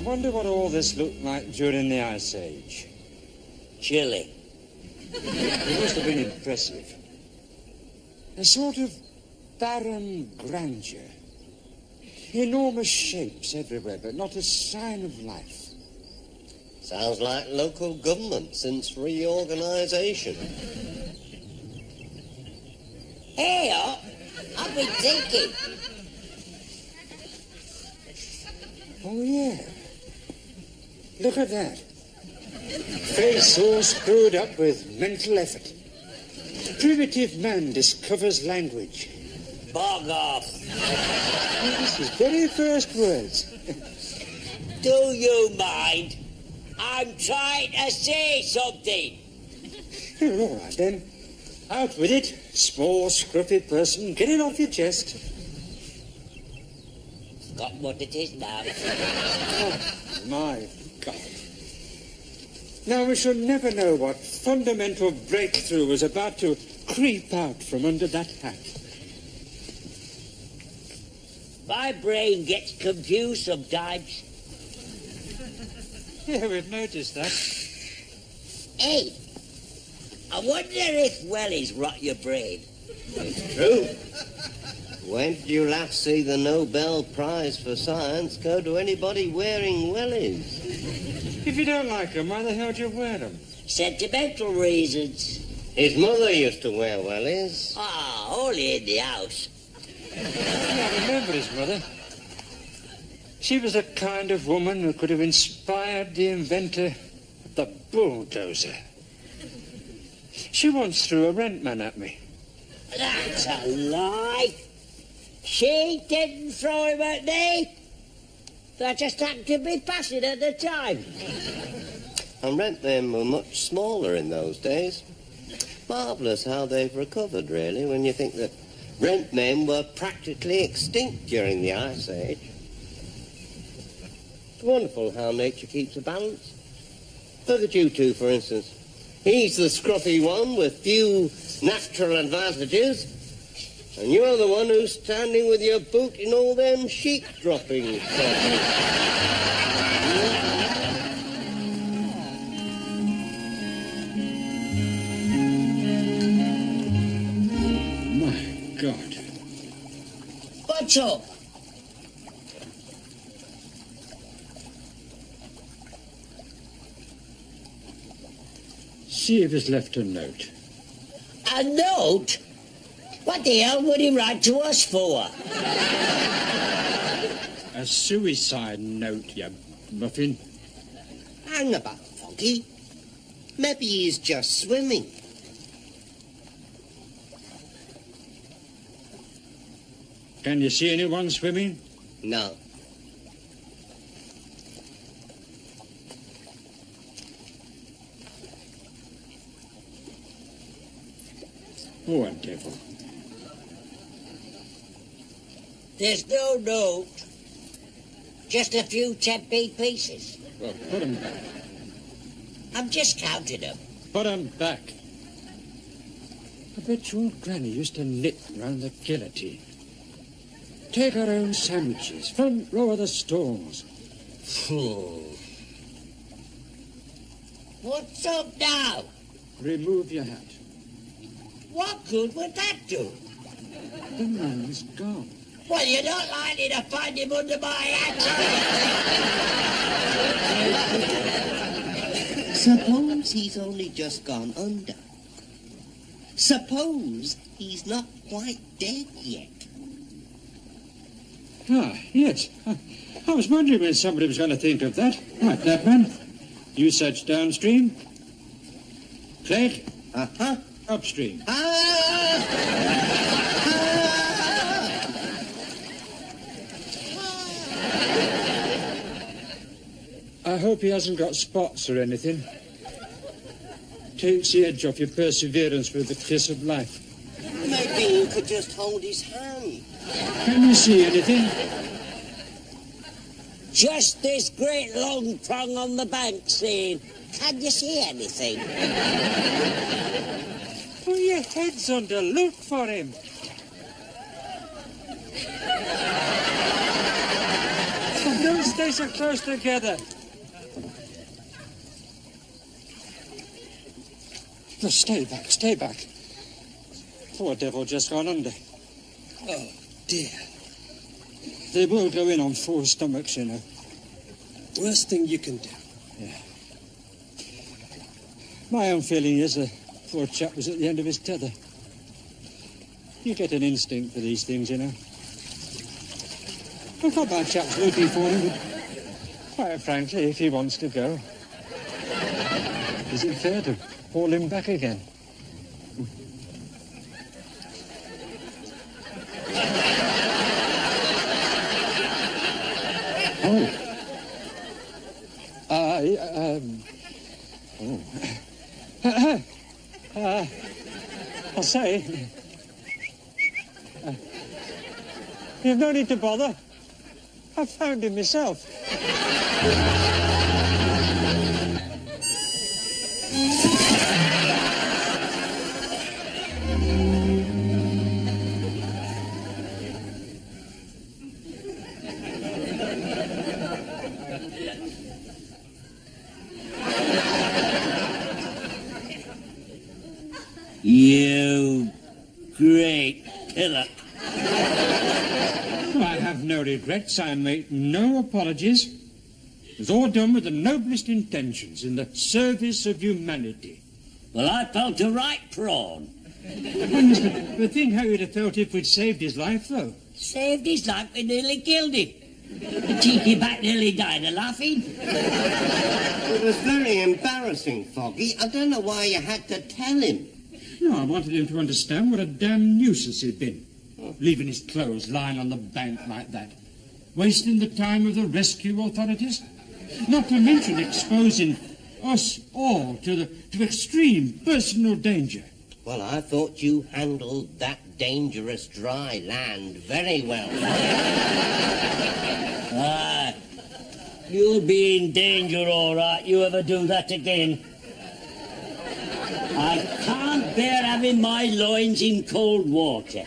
wonder what all this looked like during the Ice Age. Chilly. It must have been impressive. A sort of barren grandeur. Enormous shapes everywhere, but not a sign of life. Sounds like local government since reorganisation. Hey, I've been thinking. Oh, yeah. Look at that. Face all screwed up with mental effort. Primitive man discovers language. Bog off. Oh, this is very first words. Do you mind? I'm trying to say something. Oh, all right, then. Out with it, small, scruffy person. Get it off your chest. Got what it is now. Oh, my God. Now, we shall never know what fundamental breakthrough was about to creep out from under that hat. My brain gets confused sometimes. Yeah, we've noticed that. Hey, I wonder if wellies rot your brain. It's true. When did you last see the Nobel Prize for Science go to anybody wearing wellies? If you don't like them, why the hell do you wear them? Sentimental reasons. His mother used to wear wellies. Ah, only in the house. Yeah, I remember his mother. She was the kind of woman who could have inspired the inventor of the bulldozer. She once threw a rent man at me. That's a lie. She didn't throw him at me. I just happened to be passing at the time. And rent men were much smaller in those days. Marvellous how they've recovered, really, when you think that rent men were practically extinct during the Ice Age. It's wonderful how nature keeps a balance. Look at you two, for instance. He's the scruffy one with few natural advantages, and you're the one who's standing with your boot in all them sheep droppings. My God. What's up? See if he's left a note. A note? What the hell would he write to us for? A suicide note, you muffin. Hang about, Foggy. Maybe he's just swimming. Can you see anyone swimming? No. Oh, a devil. There's no note. Just a few 10p pieces. Well, put them back. I'm just counting them. Put them back. I bet your granny used to knit round the guillotine. Take her own sandwiches, front row of the stalls. What's up now? Remove your hat. What good would that do? The man's gone. Well, you're not likely to find him under my hat. Suppose he's only just gone under. Suppose he's not quite dead yet. Ah, yes. I was wondering when somebody was going to think of that. Right, that man. You search downstream. Clegg? Uh-huh. Upstream. I hope he hasn't got spots or anything. Takes the edge off your perseverance with the kiss of life. Maybe you could just hold his hand. Can you see anything? Just this great long prong on the bank saying, can you see anything? Put your heads under, look for him. For no stay so close together. Just stay back, stay back. Poor devil just gone under. Oh, dear. They will go in on full stomachs, you know. Worst thing you can do. Yeah. My own feeling is the poor chap was at the end of his tether. You get an instinct for these things, you know. I've got my chap's looking for him, but quite frankly, if he wants to go, is it fair to haul him back again? I'll say, you've no need to bother. I found him myself. You great killer. I have no regrets. I make no apologies. It was all done with the noblest intentions in the service of humanity. Well, I felt a right prawn. But think how you'd have felt if we'd saved his life, though. Saved his life, we nearly killed him. The cheeky bat nearly died of laughing. It was very embarrassing, Foggy. I don't know why you had to tell him. No, I wanted him to understand what a damn nuisance he'd been. Leaving his clothes lying on the bank like that. Wasting the time of the rescue authorities. Not to mention exposing us all to extreme personal danger. Well, I thought you handled that dangerous dry land very well. Ah, you'll be in danger, all right. You ever do that again? I can't bear having my loins in cold water.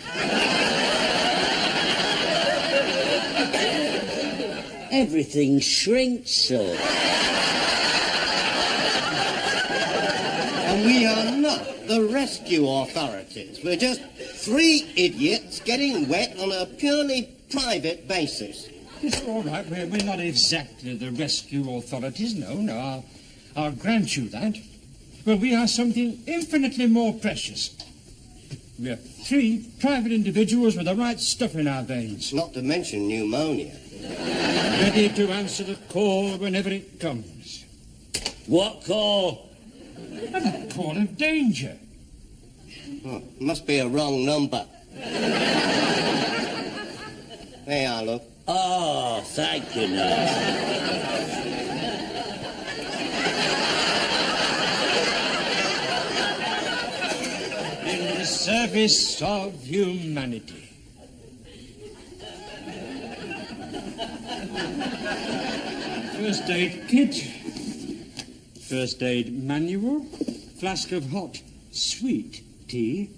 Everything shrinks so. And we are not the rescue authorities. We're just three idiots getting wet on a purely private basis. It's all right. We're not exactly the rescue authorities. No. I'll grant you that. But we are something infinitely more precious. We are three private individuals with the right stuff in our veins. Not to mention pneumonia. Ready to answer the call whenever it comes. What call? A call of danger. Oh, must be a wrong number. There you are, look. Oh, thank you, nurse. In the service of humanity. First aid kit, first aid manual, flask of hot, sweet tea,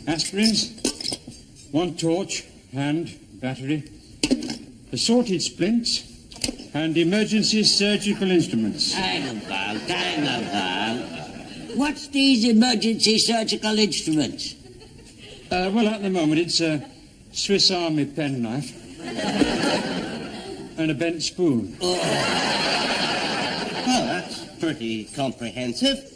aspirins, one torch and battery, assorted splints, and emergency surgical instruments. Hang on, pal. What's these emergency surgical instruments? Well, at the moment, it's a Swiss Army penknife and a bent spoon. Oh, that's pretty comprehensive.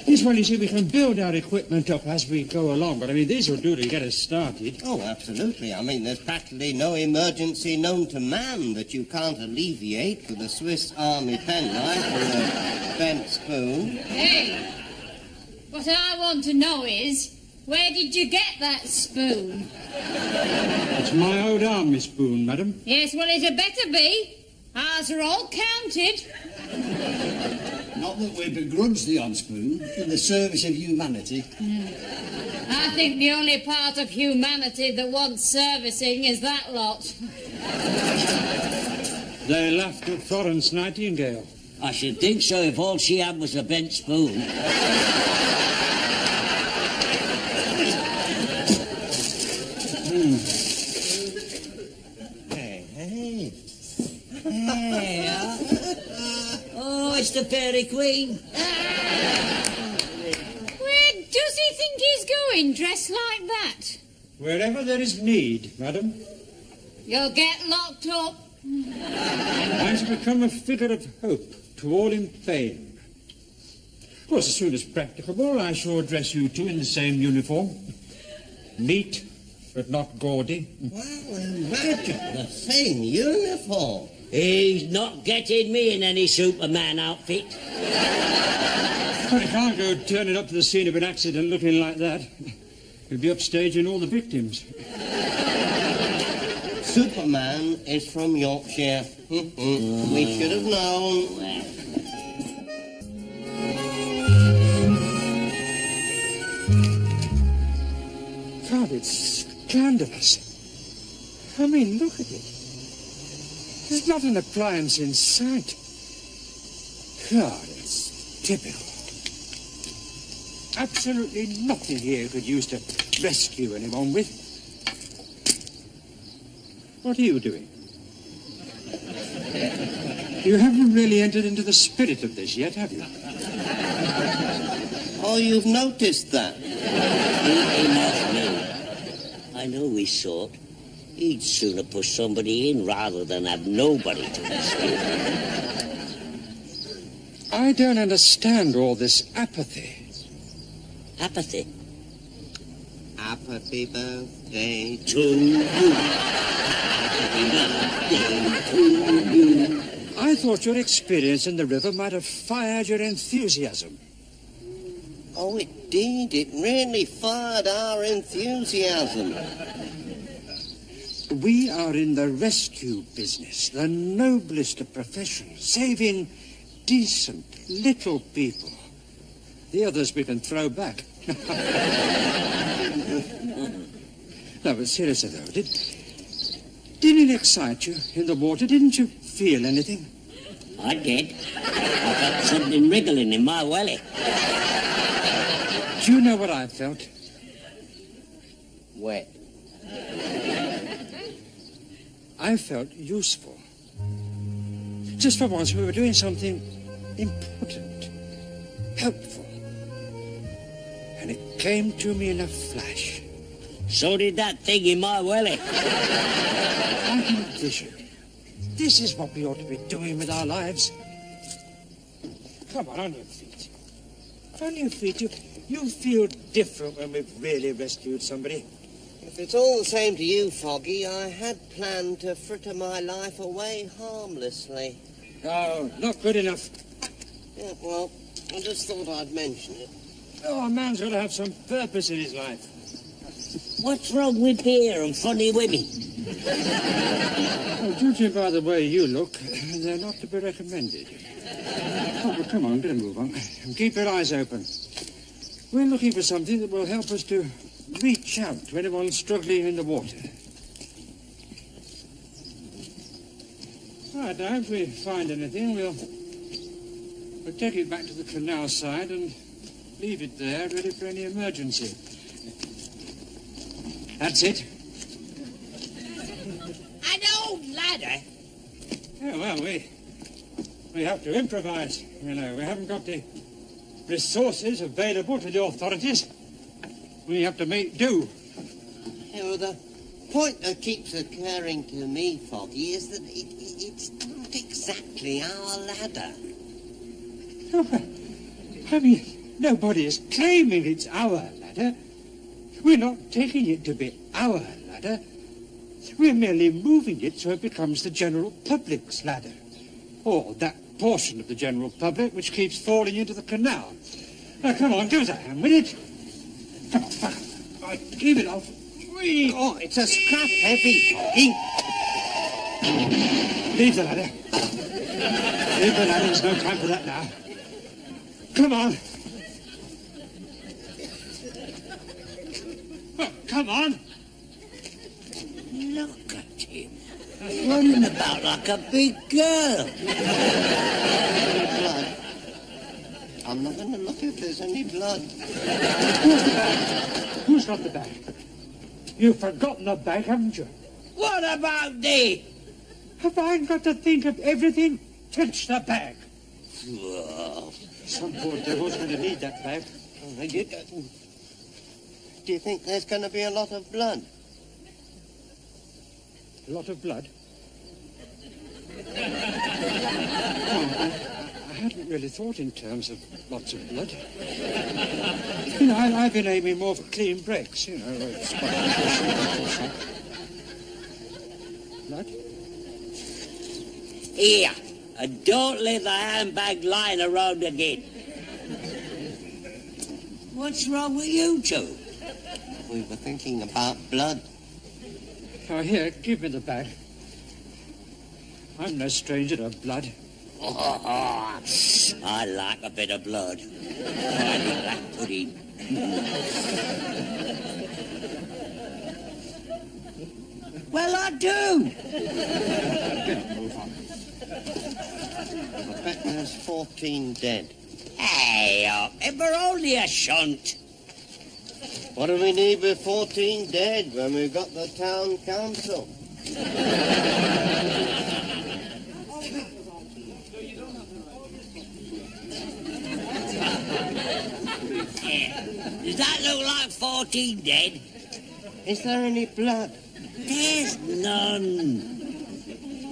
Yes, well, you see, we can build our equipment up as we go along, but, I mean, these will do to get us started. Oh, absolutely. I mean, there's practically no emergency known to man that you can't alleviate with a Swiss Army penknife or a bent spoon. Hey, what I want to know is, where did you get that spoon? It's my old army spoon, madam. Yes, well, it had better be. Ours are all counted. Not that we begrudge the unspoon in the service of humanity. I think the only part of humanity that wants servicing is that lot. They laughed at Florence Nightingale. I should think so if all she had was a bent spoon. Hey. the Fairy Queen. Where does he think he's going, dressed like that? Wherever there is need, madam. You'll get locked up. I shall become a figure of hope to all in pain. Of course, as soon as practicable, I shall dress you two in the same uniform. Neat, but not gaudy. Well, imagine the same uniform. He's not getting me in any Superman outfit. But I can't go turning up to the scene of an accident looking like that. You'll be upstaging all the victims. Superman is from Yorkshire. We should have known. God, it's scandalous. I mean, look at it. There's not an appliance in sight. God, it's typical. Absolutely nothing here could use to rescue anyone with. What are you doing? You haven't really entered into the spirit of this yet, have you? Oh, you've noticed that? He must know. I know his sort. He'd sooner push somebody in rather than have nobody to rescue. I don't understand all this apathy. Apathy. Happy birthday To you. I thought your experience in the river might have fired your enthusiasm. Oh, it did. It really fired our enthusiasm. We are in the rescue business, the noblest of professions, saving decent little people. The others we can throw back. No, but seriously though, didn't it excite you in the water? Didn't you feel anything? I did. I felt something wriggling in my welly. Do you know what I felt? Wet. I felt useful. Just for once we were doing something important, helpful. And it came to me in a flash. So did that thing in my welly. I had a vision. This is what we ought to be doing with our lives. Come on your feet. On your feet. You feel different when we've really rescued somebody. If it's all the same to you, Foggy, I had planned to fritter my life away harmlessly. Oh, not good enough. Yeah, well, I just thought I'd mention it. Oh, a man's got to have some purpose in his life. What's wrong with beer and funny women? Oh, judging by the way you look, they're not to be recommended. Oh, well, come on, get a move on. And keep your eyes open. We're looking for something that will help us to reach out to anyone struggling in the water. Right, now, if we find anything, we'll take it back to the canal side and leave it there, ready for any emergency. That's it. An old ladder? Yeah, well, we have to improvise, you know. We haven't got the resources available to the authorities. We have to make do. Yeah, well, the point that keeps occurring to me, Foggy, is that it's not exactly our ladder. I mean, nobody is claiming it's our ladder. We're not taking it to be our ladder. We're merely moving it so it becomes the general public's ladder. Or that portion of the general public which keeps falling into the canal. Now, come on, give us a hand with it. Come on, fuck. Right, keep it off. Whee. Oh, it's a scrap heavy, Foggy. Leave the ladder. Leave the ladder. There's no time for that now. Come on. Well, come on. Look at him. Running about like a big girl. Blood. I'm not going to look if there's any blood. Who's got the bag? You've forgotten the bag, haven't you? What about thee? Have I got to think of everything? Touch the bag. Some poor devil's going to need that bag. Do you think there's going to be a lot of blood? A lot of blood? I hadn't really thought in terms of lots of blood. You know, I've been aiming more for clean breaks, you know. Blood? Here, and don't leave the handbag lying around again. What's wrong with you two? We were thinking about blood. Oh, here, give me the bag. I'm no stranger to blood. Oh, I like a bit of blood. I like that pudding. Well, I do. Move on. I bet there's 14 dead. Hey, it were only a shunt. What do we need with 14 dead when we've got the town council? Does that look like 14 dead? Is there any blood? There's none.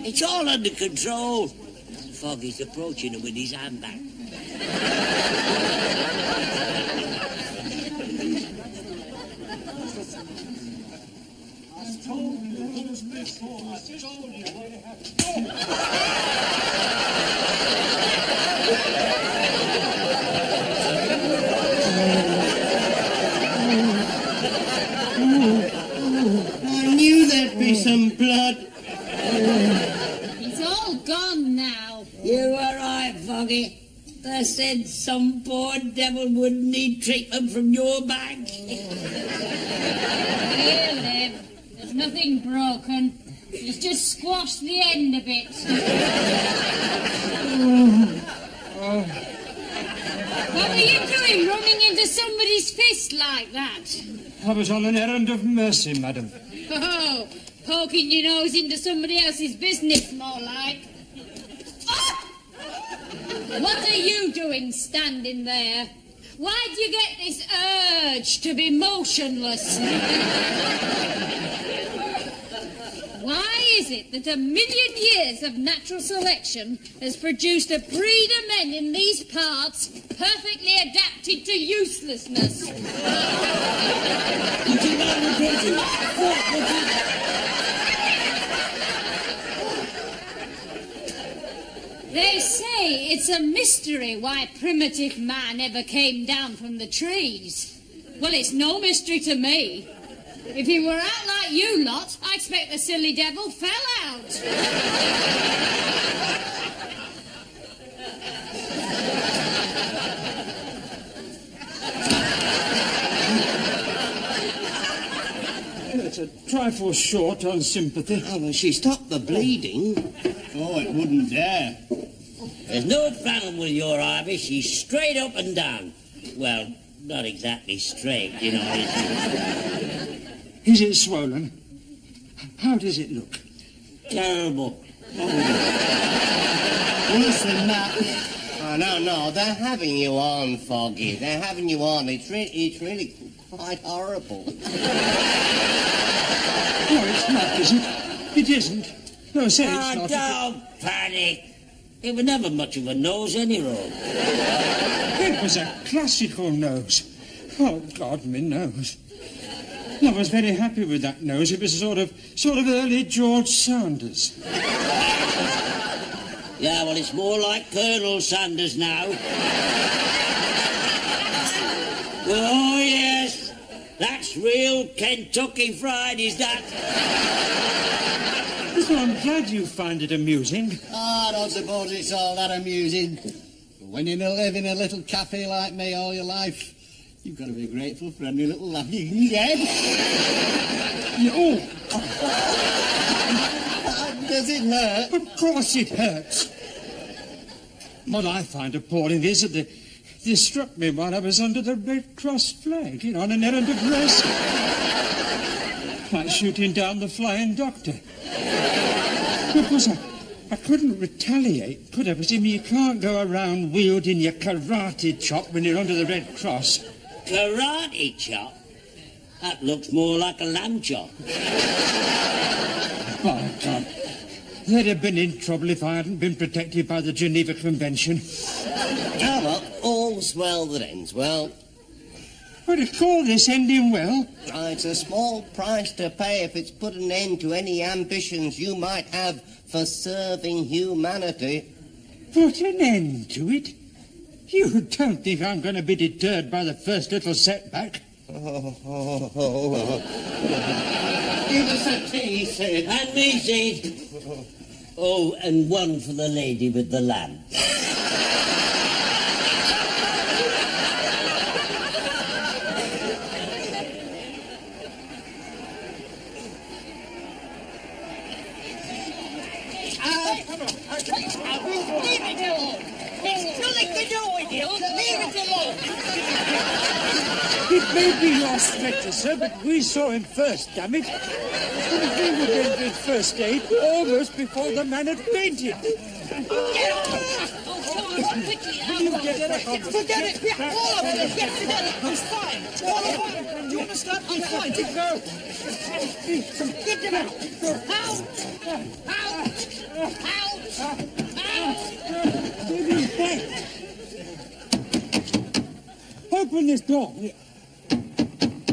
It's all under control. Foggy's approaching him with his handbag. I knew there'd be some blood. It's all gone now. You were right, Foggy. They said some poor devil would need treatment from your bag. Here, Liv. There's nothing broken. He's just squashed the end a bit. What were you doing, running into somebody's fist like that? I was on an errand of mercy, madam. Oh, poking your nose into somebody else's business, more like. Oh! What are you doing standing there? Why do you get this urge to be motionless? Why is it that 1,000,000 years of natural selection has produced a breed of men in these parts perfectly adapted to uselessness? They say it's a mystery why primitive man ever came down from the trees. Well, it's no mystery to me. If he were out like you lot, I expect the silly devil fell out. It's a trifle short on sympathy. Oh, well, she stopped the bleeding. Oh, it wouldn't dare. There's no problem with your Ivy. She's straight up and down. Well, not exactly straight, you know. Is it swollen? How does it look? Terrible. Worse than that. Oh, no, they're having you on, Foggy. They're having you on. It's really quite horrible. No, it's not, is it? It isn't. No, say it's Oh, not. don't panic. It was never much of a nose, anyhow. It was a classical nose. Oh, God, me nose. I was very happy with that nose. It was sort of early George Sanders. Yeah, well, it's more like Colonel Sanders now. Oh, yes. That's real Kentucky Fried, is that? Well, I'm glad you find it amusing. I don't suppose it's all that amusing. But when you live in a little cafe like me all your life, you've got to be grateful for any little laugh you can get. Oh, Does it hurt? of course it hurts. What I find appalling is that they struck me while I was under the Red Cross flag, you know, on an errand of mercy. Like shooting down the Flying Doctor. Of course, I couldn't retaliate, could I? But see, you can't go around wielding your karate chop when you're under the Red Cross. Karate chop? That looks more like a lamb chop. Oh, God. They'd have been in trouble if I hadn't been protected by the Geneva Convention. Ah, well, all's well that ends well. What do you call this ending well? It's a small price to pay if it's put an end to any ambitions you might have for serving humanity. Put an end to it? You don't think I'm going to be deterred by the first little setback? Give us a tea, Sid. And me, Sid. Oh, and one for the lady with the lamb. It may be your stretcher, sir, but we saw him first, damn it. And we were going to do first aid almost before the man had fainted. Get off! Forget it! Yeah, all of it! Get it! He's fine! All of it! Do you understand? I'm fine! Get him out! Out! Open this door.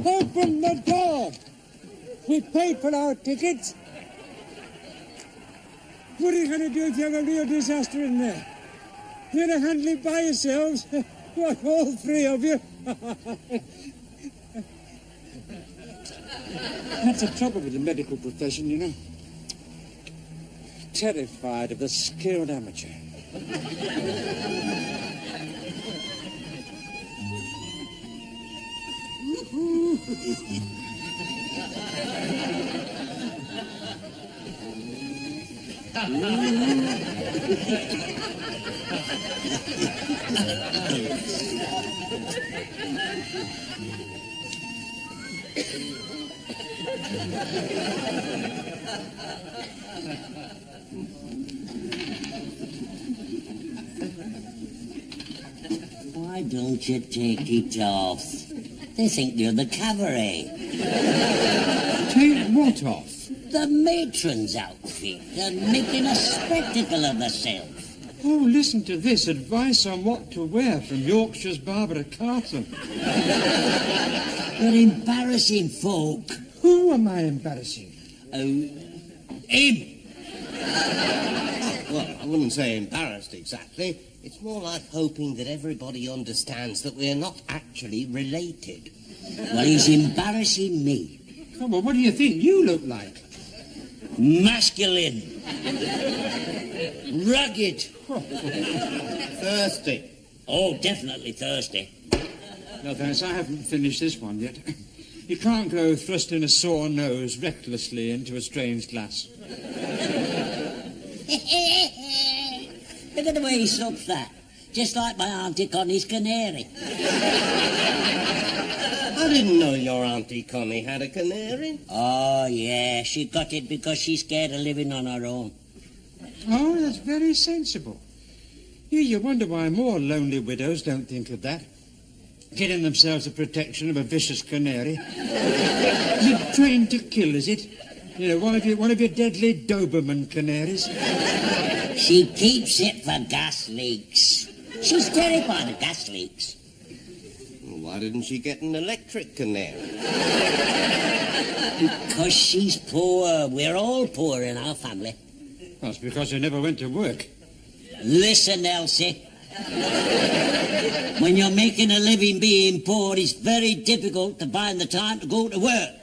Open the door. We paid for our tickets. What are you going to do if you have a real disaster in there? You're going to handle it by yourselves? What, all three of you? That's the trouble with the medical profession, you know. Terrified of the skilled amateur. Why don't you take it off? They think you're the cabaret. Take what off? The matron's outfit. They're making a spectacle of herself. Oh, listen to this advice on what to wear from Yorkshire's Barbara Carson. You're embarrassing folk. Who am I embarrassing? Oh, him. Well, I wouldn't say embarrassed exactly. It's more like hoping that everybody understands that we're not actually related. Well, he's embarrassing me. Come on, what do you think you look like? Masculine. Rugged. Thirsty. Oh, definitely thirsty. No, thanks, I haven't finished this one yet. You can't go thrusting a sore nose recklessly into a strange glass. Look at the way he slopes that. Just like my Auntie Connie's canary. I didn't know your Auntie Connie had a canary. Oh, yeah, she got it because she's scared of living on her own. Oh, that's very sensible. You wonder why more lonely widows don't think of that. Getting themselves the protection of a vicious canary. Is it trained to kill, is it? You know, one of your deadly Doberman canaries. She keeps it for gas leaks. She's terrified of gas leaks. Well, why didn't she get an electric canary? Because she's poor. We're all poor in our family. That's because they never went to work. Listen, Elsie. When you're making a living being poor, it's very difficult to find the time to go to work.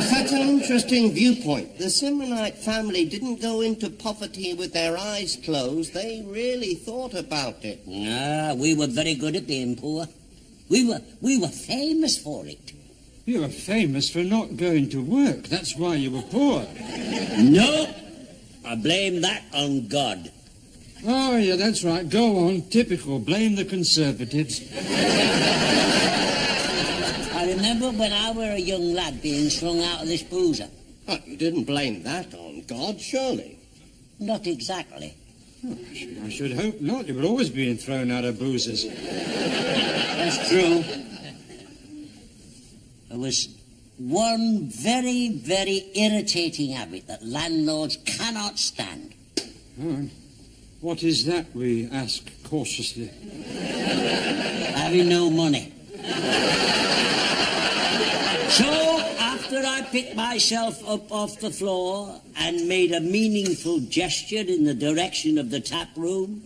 Such an interesting viewpoint. The Simronite family didn't go into poverty with their eyes closed. They really thought about it. Ah, we were very good at being poor. We were famous for it. You were famous for not going to work. That's why you were poor. No, I blame that on God. Oh, yeah, that's right. Go on. Typical. Blame the Conservatives. I remember when I were a young lad being strung out of this boozer. Oh, you didn't blame that on God, surely? Not exactly. Oh, I should hope not. You were always being thrown out of boozers. That's true. There was one very, very irritating habit that landlords cannot stand. Oh, what is that, we ask cautiously? Having no money. So, after I picked myself up off the floor and made a meaningful gesture in the direction of the tap room...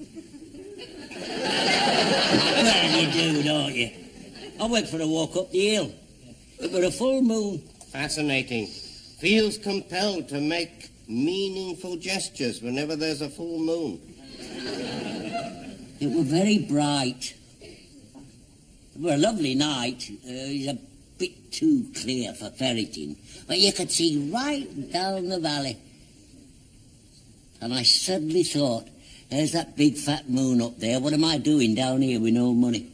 Well, you do, don't you? I went for a walk up the hill. It was a full moon. Fascinating. Feels compelled to make meaningful gestures whenever there's a full moon. It was very bright. It was a lovely night. It was a bit too clear for ferreting, but you could see right down the valley. And I suddenly thought, there's that big fat moon up there. What am I doing down here with no money?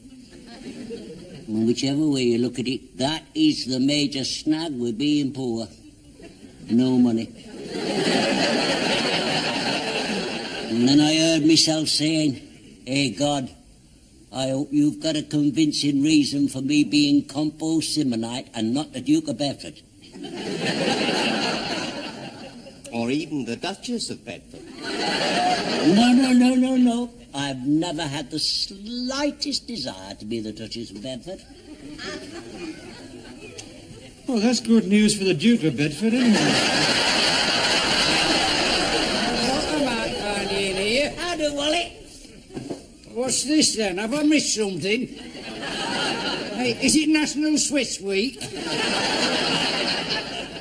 And whichever way you look at it, that is the major snag with being poor. No money. And then I heard myself saying, hey, God, I hope you've got a convincing reason for me being compost Simonite and not the Duke of Bedford. Or even the Duchess of Bedford. No. I've never had the slightest desire to be the Duchess of Bedford. Well, that's good news for the Duke of Bedford, isn't it? What am I finding here? How do, Wally? What's this then? Have I missed something? Hey, is it National Swiss Week?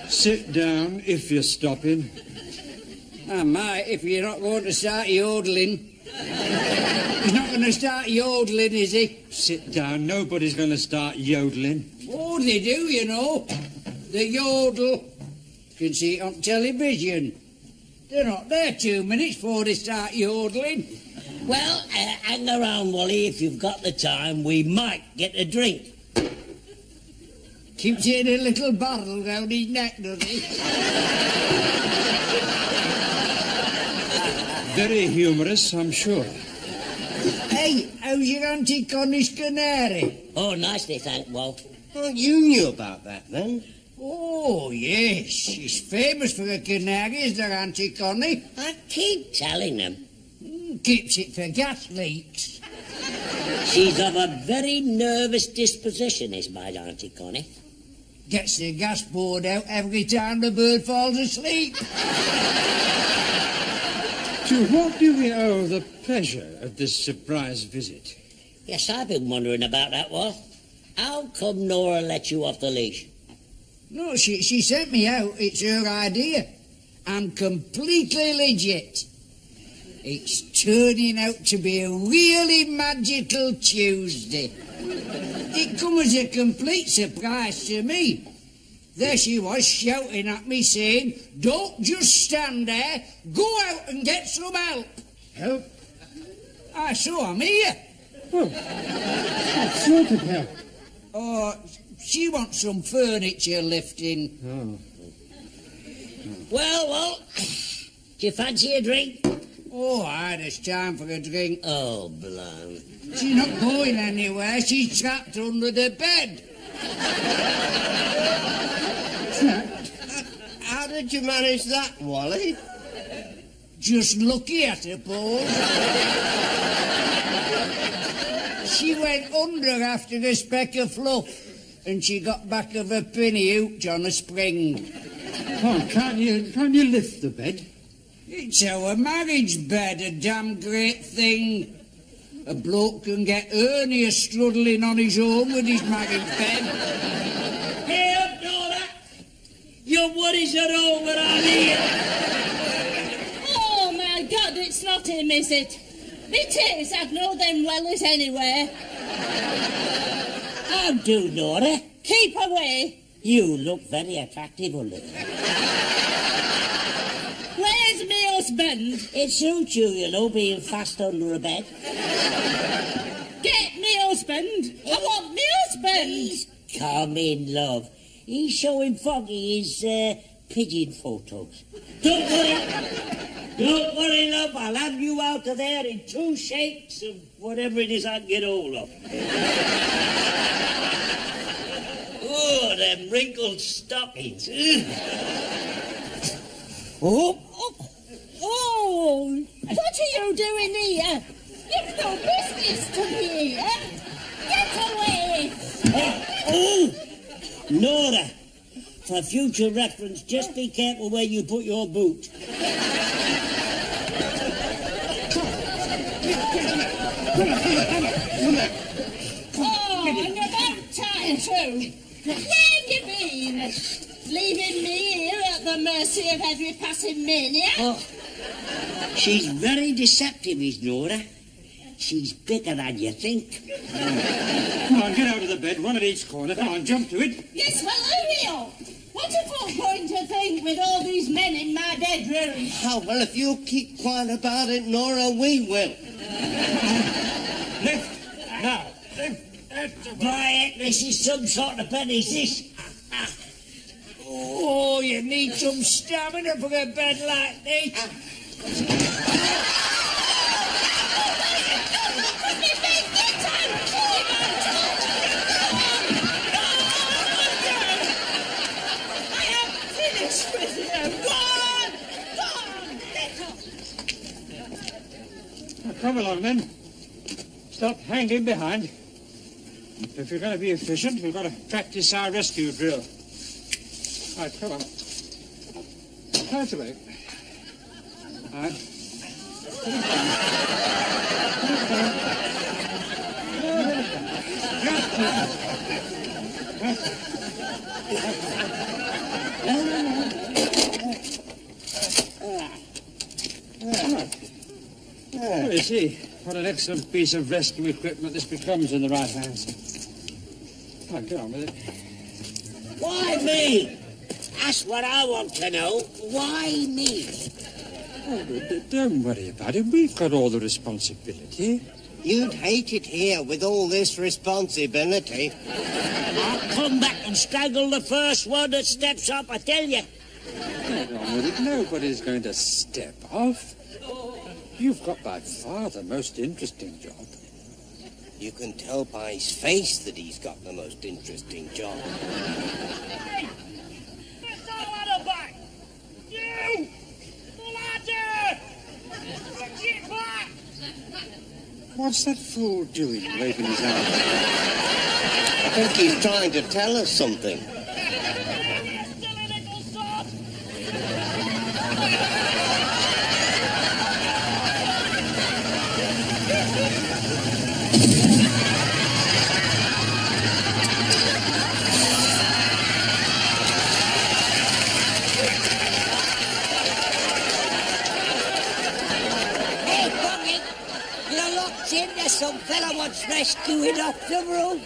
Sit down if you're stopping. I might, if you're not going to start yodeling. He's not going to start yodeling, is he? Sit down. Nobody's going to start yodeling. Oh, they do, you know. The yodel. You can see it on television. They're not there 2 minutes before they start yodeling. Well, hang around, Wally. If you've got the time, we might get a drink. Keeps it in a little bottle round his neck, does he? Very humorous, I'm sure. Hey, how's your Auntie Connie's canary? Oh, nicely, thank Walt. Oh, you knew about that then? Oh, yes. She's famous for her canaries, their Auntie Connie. I keep telling them. Keeps it for gas leaks. She's of a very nervous disposition, is my Auntie Connie. Gets the gas board out every time the bird falls asleep. To what do we owe the pleasure of this surprise visit? Yes, I've been wondering about that, Walt. How come Nora let you off the leash? No, she sent me out. It's her idea. I'm completely legit. It's turning out to be a really magical Tuesday. It come as a complete surprise to me. There she was shouting at me saying, don't just stand there, go out and get some help. Help? So I'm here. Well, what sort of help? Oh, she wants some furniture lifting. Oh. Well, Walt, do you fancy a drink? Oh, there's time for a drink. Oh, blimey. She's not going anywhere. She's trapped under the bed. How did you manage that, Wally? Just lucky, I suppose. She went under after a speck of fluff, and she got back of a penny hooked on a spring. Oh, can't you lift the bed? It's our marriage bed, a damn great thing. A bloke can get hernia struggling on his own with his marriage bed. Hey up, Nora! Your worries are over on here. Oh, my God, it's not him, is it? It is. I've known them well as anywhere. How do, Nora? Keep away. You look very attractive, Ulrich. Where's me husband? It suits you, you know, being fast under a bed. Get me husband. I want me husband. Please come in, love. He's showing Foggy his pigeon photos. Don't worry. Don't worry, love. I'll have you out of there in 2 shakes of whatever it is I can get hold of. Oh, them wrinkled stockings. Oh, what are you doing here? You've no business to be here. Get away. Oh, Nora, for future reference, just be careful where you put your boot. Oh, and about time too. Where have you been? Leaving me here at the mercy of every passing maniac? Oh, she's very deceptive, is Nora. She's bigger than you think. Come on, get out of the bed, one at each corner. Come on, jump to it. Yes, well, hurry up. What a fool going to think with all these men in my bedroom? Oh, well, if you keep quiet about it, Nora, we will. Lift. Now, lift. That's the By it, this is some sort of pen, is this? Oh, you need some stamina for a bed like this. Now, come along, then. Stop hanging behind. If you're going to be efficient, we've got to practice our rescue drill. Right, come on. Count away. Right. Put it down. Well, you see, what an excellent piece of rescue equipment this becomes in the right hands. Come on, get on with it. Why me? That's what I want to know. Why me? Oh, don't worry about it. We've got all the responsibility. You'd hate it here with all this responsibility. I'll come back and strangle the first one that steps up, I tell you. Get on with it. Nobody's going to step off. You've got by far the most interesting job. You can tell by his face that he's got the most interesting job. Hey! Get out of back! You! The ladder! Get back! What's that fool doing, waving his arm? I think he's trying to tell us something. You silly little sod! Hey, Buggy, you're locked in. There's some fella wants rescuing off the roof.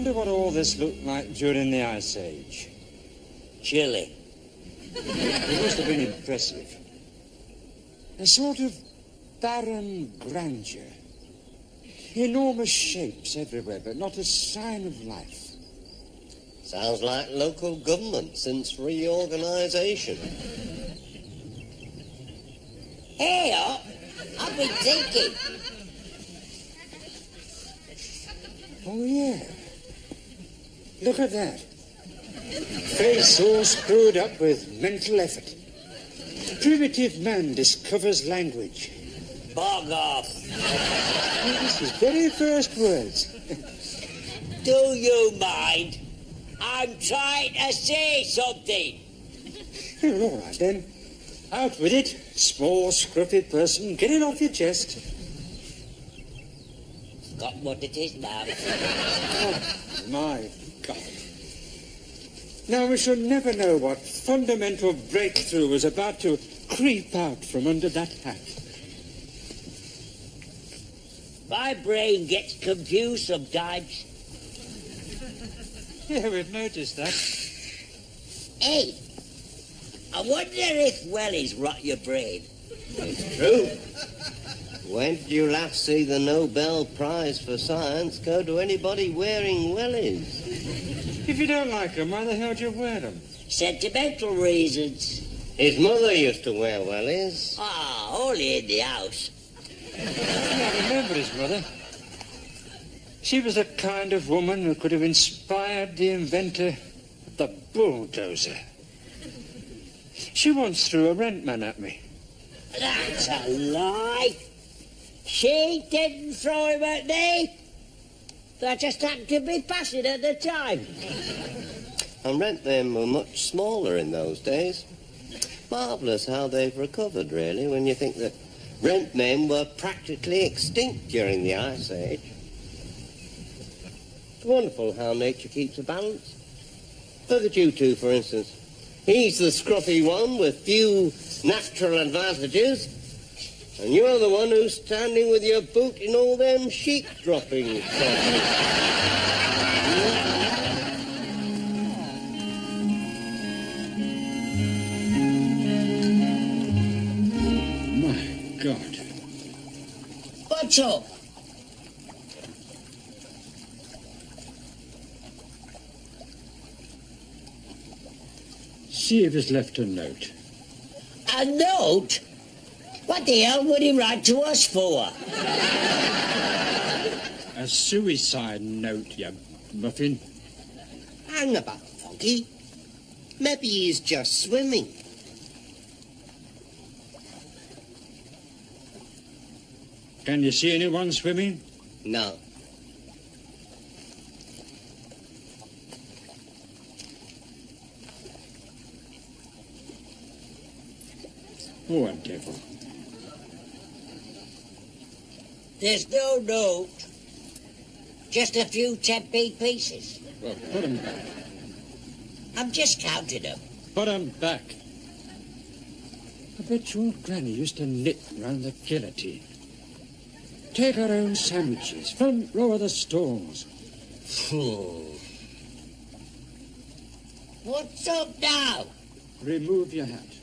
wonder what all this looked like during the Ice Age. Chilly. It must have been impressive. A sort of barren grandeur. Enormous shapes everywhere, but not a sign of life. Sounds like local government since reorganisation. Hey, I've been thinking. Oh, yeah. Look at that. Face all screwed up with mental effort. Primitive man discovers language. Bog off. Oh, this is very first words. Do you mind? I'm trying to say something. Well, all right, then. Out with it, small, scruffy person. Get it off your chest. Got what it is now. Oh, my God. Now, we shall never know what fundamental breakthrough was about to creep out from under that hat. My brain gets confused sometimes. Yeah, we've noticed that. Hey, I wonder if wellies rot your brain. It's true. When did you last see the Nobel Prize for Science go to anybody wearing wellies? If you don't like them, why the hell do you wear them? Sentimental reasons. His mother used to wear wellies. Ah, only in the house. I remember his mother. She was the kind of woman who could have inspired the inventor of the bulldozer. She once threw a rent man at me. That's a lie. She didn't throw him at me. That just happened to be passing at the time. And rent men were much smaller in those days. Marvellous how they've recovered, really, when you think that rent men were practically extinct during the Ice Age. It's wonderful how nature keeps a balance. Look at you two, for instance. He's the scruffy one with few natural advantages, and you're the one who's standing with your boot in all them sheep droppings. My God. What's up? See if he's left a note. A note? What the hell would he write to us for? A suicide note, you muffin. Hang about, Foggy. Maybe he's just swimming. Can you see anyone swimming? No. Poor devil. There's no note. Just a few 10p pieces. Well, put 'em back. I'm just counting them. Put 'em back. I bet your old granny used to knit round the guillotine. Take her own sandwiches, front row of the stalls. What's up now? Remove your hat.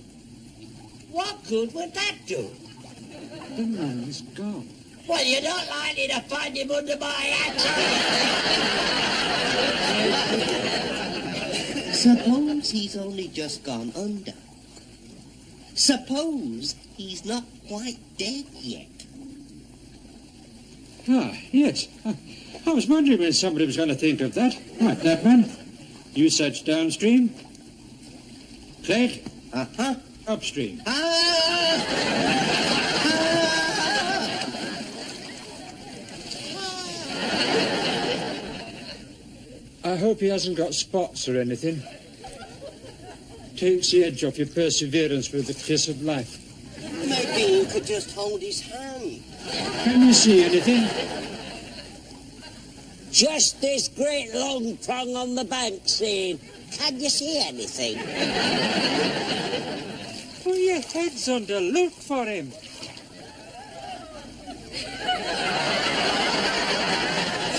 What good would that do? The man's gone. Well, you're not likely to find him under my hat. Suppose he's only just gone under. Suppose he's not quite dead yet. Ah, yes. I was wondering when somebody was going to think of that. Right, that man. You search downstream. Clegg. Uh-huh. Upstream. I hope he hasn't got spots or anything. Takes the edge off your perseverance with the kiss of life. Maybe you could just hold his hand. Can you see anything? Just this great long prong on the bank saying, can you see anything? Put your heads under, look for him.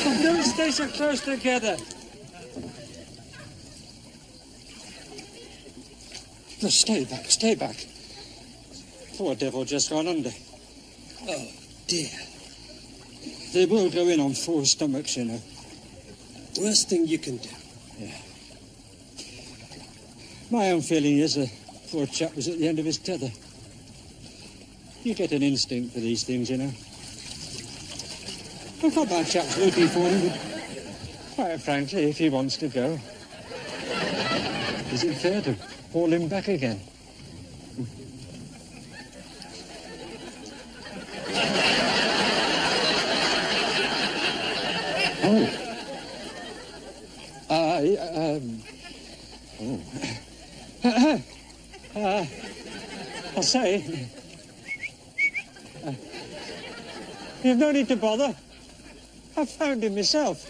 Oh, don't stay stay so close together? No, stay back, stay back. Poor devil just gone under. Oh, dear. They will go in on full stomachs, you know. Worst thing you can do. Yeah. My own feeling is the poor chap was at the end of his tether. You get an instinct for these things, you know. I've got my chap's looking for him, but quite frankly, if he wants to go, is it fair to haul him back again? I'll say, you've no need to bother. I found him myself.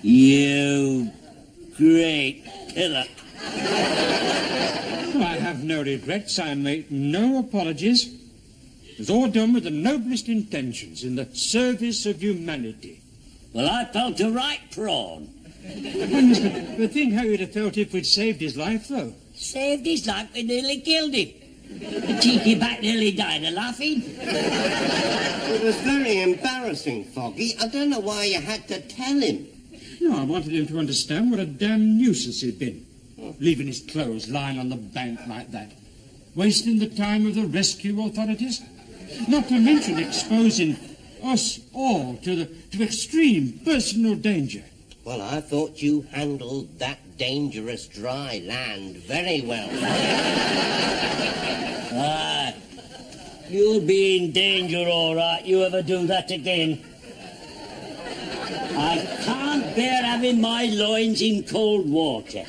You great pillock. I have no regrets. I make no apologies. It was all done with the noblest intentions in the service of humanity. Well, I felt a right prawn. But think how you'd have felt if we'd saved his life, though. Saved his life, we nearly killed him. The cheeky bat nearly died of laughing. It was very embarrassing, Foggy. I don't know why you had to tell him. No, I wanted him to understand what a damn nuisance he'd been. Leaving his clothes lying on the bank like that. Wasting the time of the rescue authorities. Not to mention exposing us all to extreme personal danger. Well, I thought you handled that dangerous dry land very well. Ah, you'll be in danger, all right. You ever do that again? I can't bear having my loins in cold water.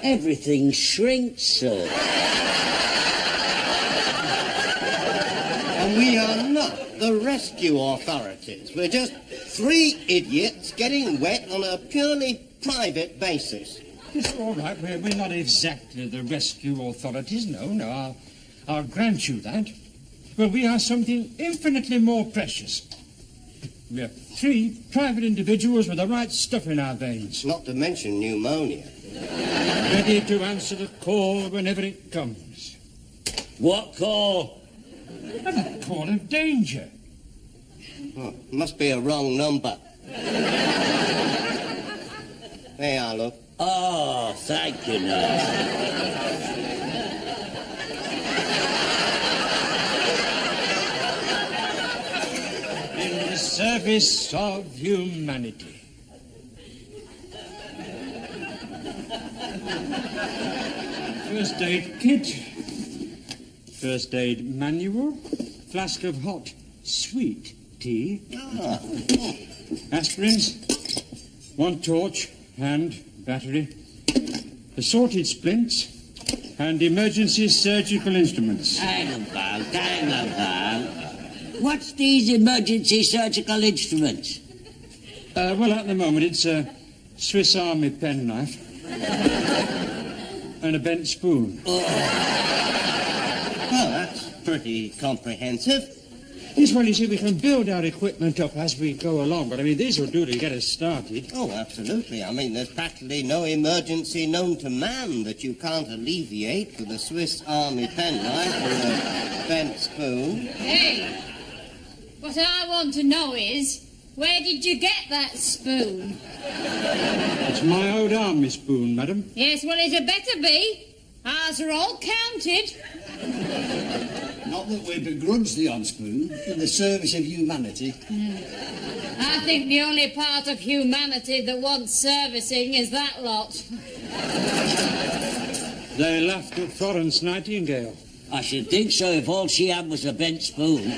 Everything shrinks so. And we are not the rescue authorities. We're just three idiots getting wet on a purely private basis. It's all right. We're not exactly the rescue authorities. No. I'll grant you that. But we are something infinitely more precious. We are three private individuals with the right stuff in our veins. Not to mention pneumonia. Ready to answer the call whenever it comes. What call? A call of danger. Oh, must be a wrong number. There you are, look. Oh, thank you, nurse. In the service of humanity. First aid kit, first aid manual, flask of hot, sweet tea, aspirins, one torch and battery, assorted splints, and emergency surgical instruments. Hang on, pal. What's these emergency surgical instruments? Well, at the moment, it's a Swiss Army penknife and a bent spoon. Oh. Well, that's pretty comprehensive. Yes, well, you see, we can build our equipment up as we go along, but, I mean, these will do to get us started. Oh, absolutely. I mean, there's practically no emergency known to man that you can't alleviate with a Swiss Army penknife or a bent spoon. Hey, what I want to know is, where did you get that spoon? It's my old army spoon, madam. Yes, well, it had better be. Ours are all counted. Not that we begrudge the on-spoon in the service of humanity. I think the only part of humanity that wants servicing is that lot. They laughed at Florence Nightingale. I should think so if all she had was a bent spoon.